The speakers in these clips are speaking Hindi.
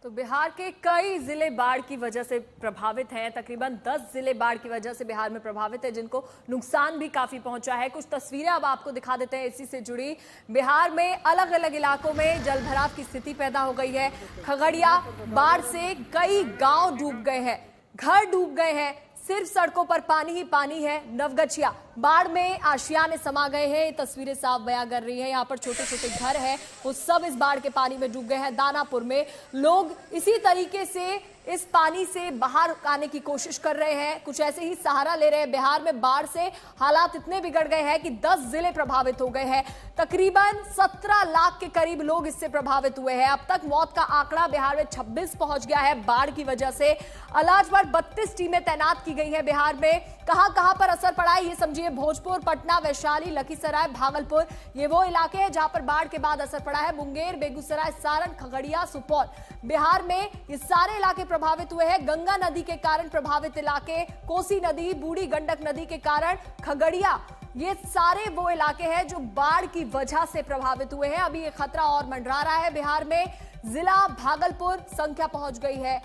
तो बिहार के कई जिले बाढ़ की वजह से प्रभावित हैं। तकरीबन 10 जिले बाढ़ की वजह से बिहार में प्रभावित है, जिनको नुकसान भी काफी पहुंचा है। कुछ तस्वीरें अब आपको दिखा देते हैं इसी से जुड़ी। बिहार में अलग अलग इलाकों में जलभराव की स्थिति पैदा हो गई है। खगड़िया बाढ़ से कई गांव डूब गए हैं, घर डूब गए हैं, सिर्फ सड़कों पर पानी ही पानी है। नवगछिया बाढ़ में आशियाने समा गए हैं, ये तस्वीरें साफ बयां कर रही हैं। यहाँ पर छोटे छोटे घर हैं, वो सब इस बाढ़ के पानी में डूब गए हैं। दानापुर में लोग इसी तरीके से इस पानी से बाहर आने की कोशिश कर रहे हैं, कुछ ऐसे ही सहारा ले रहे हैं। बिहार में बाढ़ से हालात इतने बिगड़ गए हैं कि 10 जिले प्रभावित हो गए हैं। तकरीबन 17 लाख के करीब लोग इससे प्रभावित हुए हैं। अब तक मौत का आंकड़ा बिहार में 26 पहुंच गया है बाढ़ की वजह से। इलाज पर 32 टीमें तैनात की गई हैं बिहार में। कहां पर असर पड़ा है ये समझिए। भोजपुर, पटना, वैशाली, लखीसराय, भागलपुर, ये वो इलाके हैं जहां पर बाढ़ के बाद असर पड़ा है। मुंगेर, बेगूसराय, सारण, खगड़िया, सुपौल, बिहार में ये सारे इलाके प्रभावित हुए हैं। गंगा नदी के कारण प्रभावित इलाके, कोसी नदी, बूढ़ी गंडक नदी के कारण खगड़िया, ये सारे वो इलाके हैं जो बाढ़ की वजह से प्रभावित हुए हैं। अभी ये खतरा और मंडरा रहा है बिहार में। जिला भागलपुर संख्या पहुंच गई है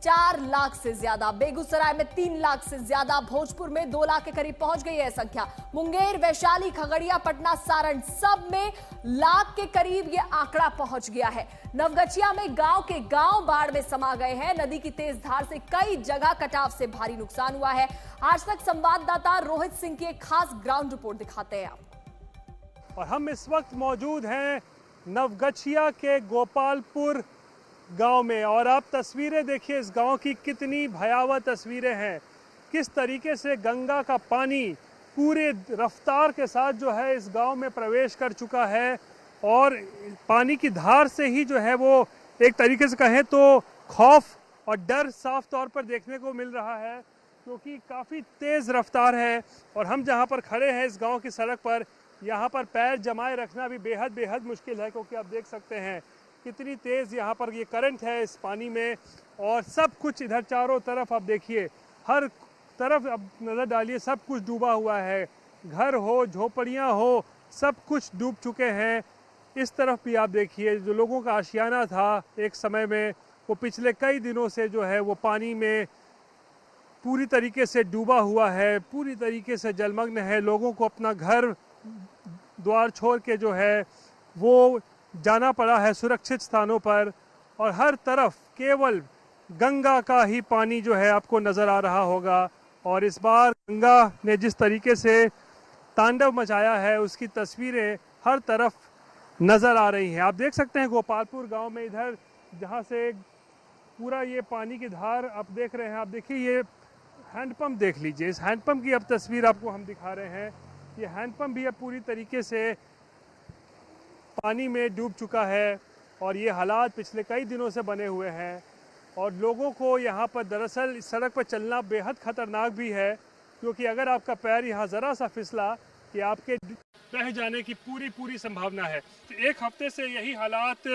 4 लाख से ज्यादा, बेगूसराय में 3 लाख से ज्यादा, भोजपुर में 2 लाख के करीब पहुंच गई है संख्या। मुंगेर, वैशाली, खगड़िया, पटना, सारण, सब में लाख के करीब ये आंकड़ा पहुंच गया है। नवगछिया में गांव के गांव बाढ़ में समा गए हैं। नदी की तेज धार से कई जगह कटाव से भारी नुकसान हुआ है। आज तक संवाददाता रोहित सिंह की एक खास ग्राउंड रिपोर्ट दिखाते हैं आप। और हम इस वक्त मौजूद हैं नवगछिया के गोपालपुर गांव में, और आप तस्वीरें देखिए इस गांव की, कितनी भयावह तस्वीरें हैं। किस तरीके से गंगा का पानी पूरे रफ्तार के साथ जो है इस गांव में प्रवेश कर चुका है, और पानी की धार से ही जो है वो एक तरीके से कहें तो खौफ और डर साफ तौर पर देखने को मिल रहा है, क्योंकि काफ़ी तेज़ रफ्तार है। और हम जहां पर खड़े हैं इस गाँव की सड़क पर, यहाँ पर पैर जमाए रखना भी बेहद मुश्किल है, क्योंकि आप देख सकते हैं कितनी तेज़ यहाँ पर ये करंट है इस पानी में। और सब कुछ इधर चारों तरफ आप देखिए, हर तरफ अब नज़र डालिए, सब कुछ डूबा हुआ है। घर हो, झोपड़ियाँ हो, सब कुछ डूब चुके हैं। इस तरफ भी आप देखिए, जो लोगों का आशियाना था एक समय में, वो पिछले कई दिनों से जो है वो पानी में पूरी तरीके से डूबा हुआ है, पूरी तरीके से जलमग्न है। लोगों को अपना घर द्वार छोड़ के जो है वो जाना पड़ा है सुरक्षित स्थानों पर, और हर तरफ केवल गंगा का ही पानी जो है आपको नज़र आ रहा होगा। और इस बार गंगा ने जिस तरीके से तांडव मचाया है, उसकी तस्वीरें हर तरफ नज़र आ रही हैं। आप देख सकते हैं गोपालपुर गांव में, इधर जहां से पूरा ये पानी की धार आप देख रहे हैं। आप देखिए ये हैंडपम्प देख लीजिए, इस हैंडपम्प की अब तस्वीर आपको हम दिखा रहे हैं। ये हैंडपम्प भी अब पूरी तरीके से पानी में डूब चुका है, और ये हालात पिछले कई दिनों से बने हुए हैं। और लोगों को यहाँ पर दरअसल इस सड़क पर चलना बेहद ख़तरनाक भी है, क्योंकि अगर आपका पैर यहाँ ज़रा सा फिसला कि आपके बह जाने की पूरी संभावना है। तो एक हफ्ते से यही हालात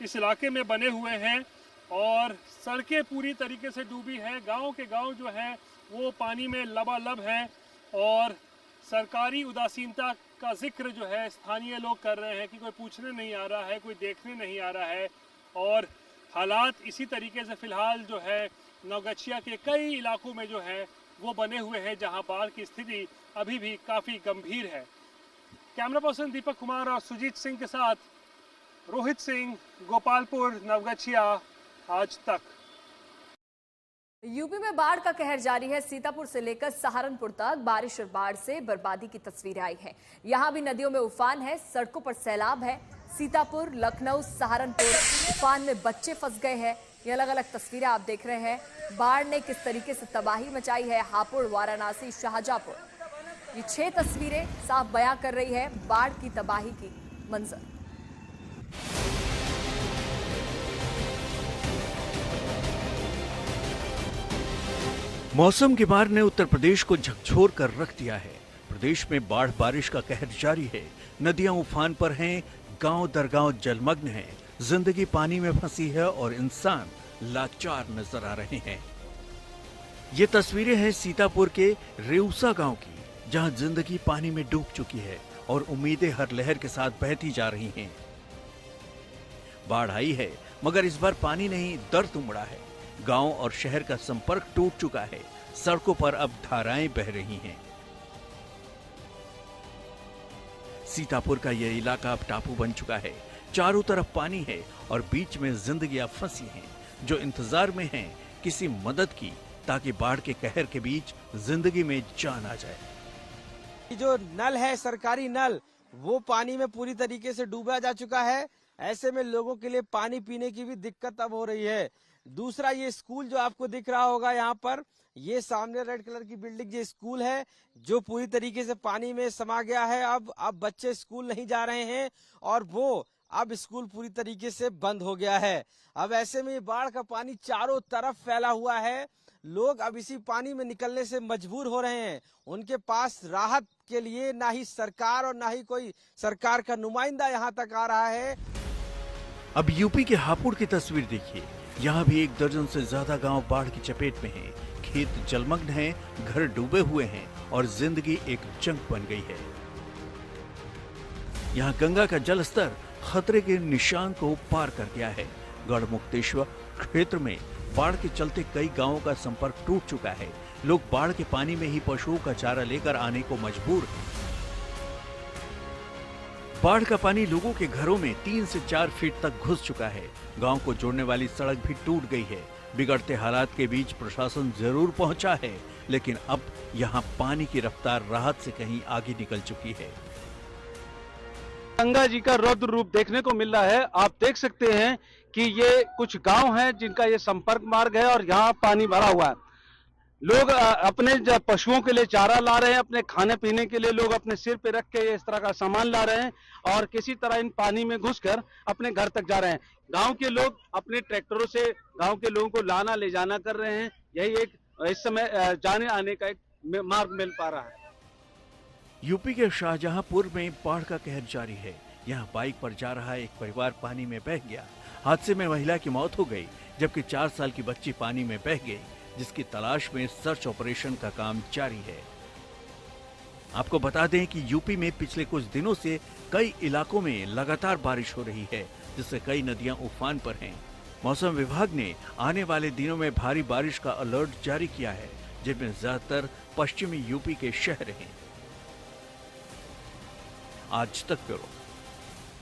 इस इलाके में बने हुए हैं, और सड़कें पूरी तरीके से डूबी हैं। गाँव के गाँव जो हैं वो पानी में लबालब हैं, और सरकारी उदासीनता का जिक्र जो है स्थानीय लोग कर रहे हैं कि कोई पूछने नहीं आ रहा है, कोई देखने नहीं आ रहा है। और हालात इसी तरीके से फिलहाल जो है नवगछिया के कई इलाकों में जो है वो बने हुए हैं, जहां बाढ़ की स्थिति अभी भी काफ़ी गंभीर है। कैमरा पर्सन दीपक कुमार और सुजीत सिंह के साथ रोहित सिंह, गोपालपुर, नवगछिया, आज तक। यूपी में बाढ़ का कहर जारी है। सीतापुर से लेकर सहारनपुर तक बारिश और बाढ़ से बर्बादी की तस्वीरें आई हैं। यहां भी नदियों में उफान है, सड़कों पर सैलाब है। सीतापुर, लखनऊ, सहारनपुर उफान में बच्चे फंस गए हैं। ये अलग अलग तस्वीरें आप देख रहे हैं। बाढ़ ने किस तरीके से तबाही मचाई है। हापुड़, वाराणसी, शाहजहांपुर, ये 6 तस्वीरें साफ बयां कर रही है बाढ़ की तबाही की मंजर। मौसम की मार ने उत्तर प्रदेश को झकझोर कर रख दिया है। प्रदेश में बाढ़ बारिश का कहर जारी है। नदियां उफान पर हैं, गांव दर गांव जलमग्न हैं, जिंदगी पानी में फंसी है और इंसान लाचार नजर आ रहे हैं। ये तस्वीरें हैं सीतापुर के रेउसा गांव की, जहां जिंदगी पानी में डूब चुकी है और उम्मीदें हर लहर के साथ बहती जा रही हैं। बाढ़ आई है मगर इस बार पानी नहीं, दर्द उमड़ा है। गांव और शहर का संपर्क टूट चुका है। सड़कों पर अब धाराएं बह रही हैं। सीतापुर का यह इलाका अब टापू बन चुका है। चारों तरफ पानी है और बीच में जिंदगियां फंसी हैं, जो इंतजार में हैं किसी मदद की, ताकि बाढ़ के कहर के बीच जिंदगी में जान आ जाए। जो नल है, सरकारी नल, वो पानी में पूरी तरीके से डूबा जा चुका है। ऐसे में लोगों के लिए पानी पीने की भी दिक्कत अब हो रही है। दूसरा, ये स्कूल जो आपको दिख रहा होगा यहाँ पर, ये सामने रेड कलर की बिल्डिंग, ये स्कूल है जो पूरी तरीके से पानी में समा गया है। अब बच्चे स्कूल नहीं जा रहे हैं और वो अब स्कूल पूरी तरीके से बंद हो गया है। अब ऐसे में बाढ़ का पानी चारों तरफ फैला हुआ है। लोग अब इसी पानी में निकलने से मजबूर हो रहे हैं। उनके पास राहत के लिए ना ही सरकार और ना ही कोई सरकार का नुमाइंदा यहाँ तक आ रहा है। अब यूपी के हापुड़ की तस्वीर देखिए। यहाँ भी 1 दर्जन से ज्यादा गांव बाढ़ की चपेट में हैं। खेत जलमग्न हैं, घर डूबे हुए हैं और जिंदगी एक जंग बन गई है। यहाँ गंगा का जल स्तर खतरे के निशान को पार कर गया है। गढ़मुक्तेश्वर क्षेत्र में बाढ़ के चलते कई गांवों का संपर्क टूट चुका है। लोग बाढ़ के पानी में ही पशुओं का चारा लेकर आने को मजबूर हैं। बाढ़ का पानी लोगों के घरों में 3 से 4 फीट तक घुस चुका है। गांव को जोड़ने वाली सड़क भी टूट गई है। बिगड़ते हालात के बीच प्रशासन जरूर पहुंचा है, लेकिन अब यहां पानी की रफ्तार राहत से कहीं आगे निकल चुकी है। गंगा जी का रौद्र रूप देखने को मिल रहा है। आप देख सकते हैं कि ये कुछ गांव हैं जिनका ये संपर्क मार्ग है और यहाँ पानी भरा हुआ है। लोग अपने पशुओं के लिए चारा ला रहे हैं, अपने खाने पीने के लिए लोग अपने सिर पे रख के इस तरह का सामान ला रहे हैं और किसी तरह इन पानी में घुसकर अपने घर तक जा रहे हैं। गांव के लोग अपने ट्रैक्टरों से गांव के लोगों को लाना ले जाना कर रहे हैं। यही एक इस समय जाने आने का एक मार्ग मिल पा रहा है। यूपी के शाहजहांपुर में बाढ़ का कहर जारी है। यहाँ बाइक पर जा रहा एक परिवार पानी में बह गया। हादसे में महिला की मौत हो गई, जबकि 4 साल की बच्ची पानी में बह गई, जिसकी तलाश में सर्च ऑपरेशन का काम जारी है। आपको बता दें कि यूपी में पिछले कुछ दिनों से कई इलाकों में लगातार बारिश हो रही है, जिससे कई नदियां उफान पर हैं। मौसम विभाग ने आने वाले दिनों में भारी बारिश का अलर्ट जारी किया है, जिनमें ज्यादातर पश्चिमी यूपी के शहर हैं। आज तक ब्यूरो।